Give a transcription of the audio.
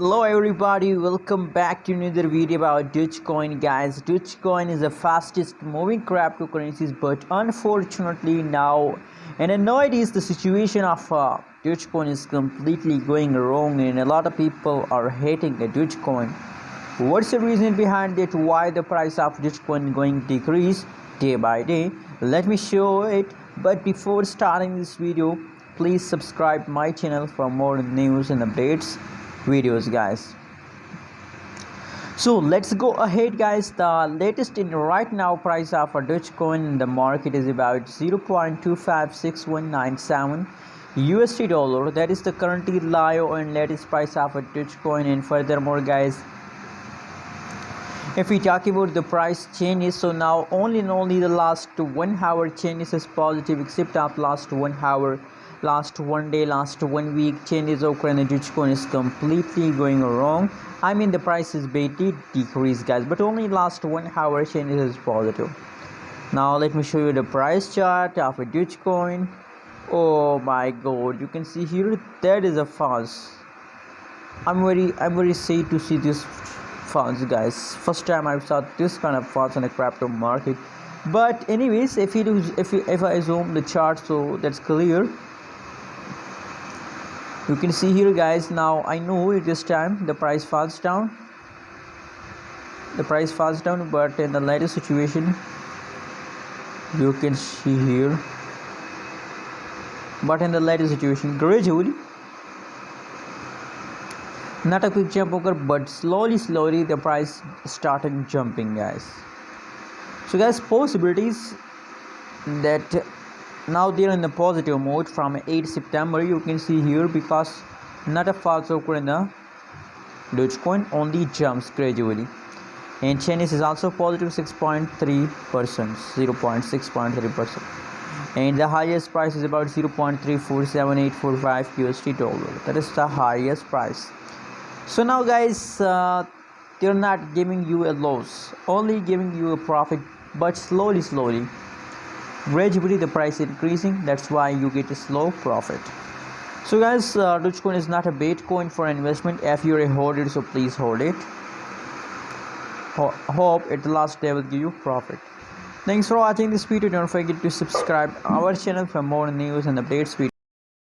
Hello everybody, welcome back to another video about Dogecoin. Guys, Dogecoin is the fastest moving cryptocurrencies, but unfortunately now and nowadays the situation of Dogecoin is completely going wrong and a lot of people are hating the Dogecoin. What's the reason behind it? Why the price of Dogecoin going decrease day by day? Let me show it. But before starting this video, please subscribe my channel for more news and updates videos, guys. So let's go ahead, guys. The latest in right now price of a Dogecoin in the market is about 0.256197 USD dollar. That is the currently live and latest price of a Dogecoin. And furthermore, guys, if we talk about the price changes, so now only the last 1 hour changes is positive, except of last 1 hour, last 1 day, last 1 week changes occur and the Dogecoin is completely going wrong. I mean the price is basically decreased, guys, but only last 1 hour changes is positive. Now let me show you the price chart of a Dogecoin. Oh my god, you can see here that is a false. I'm very sad to see this funds, guys. First time I saw this kind of funds in the crypto market. But anyways, if I zoom the chart, so that's clear. You can see here, guys. Now I know at this time the price falls down. But in the latest situation, you can see here. But in the latest situation, gradually, not a quick jump occur, but slowly the price started jumping, guys. So guys, possibilities that now they're in the positive mode from 8 September. You can see here, because not a falls occur in the Dogecoin, only jumps gradually. And Chinese is also positive 6.3%, 0.6.3%. And the highest price is about 0.347845 USD dollar. That is the highest price. So now, guys, they're not giving you a loss, only giving you a profit, but slowly gradually the price is increasing. That's why you get a slow profit. So guys, Dogecoin is not a Bitcoin for investment. If you're a holder, so please hold it. Hope at the last day will give you profit. Thanks for watching this video. Don't forget to subscribe our channel for more news and updates videos.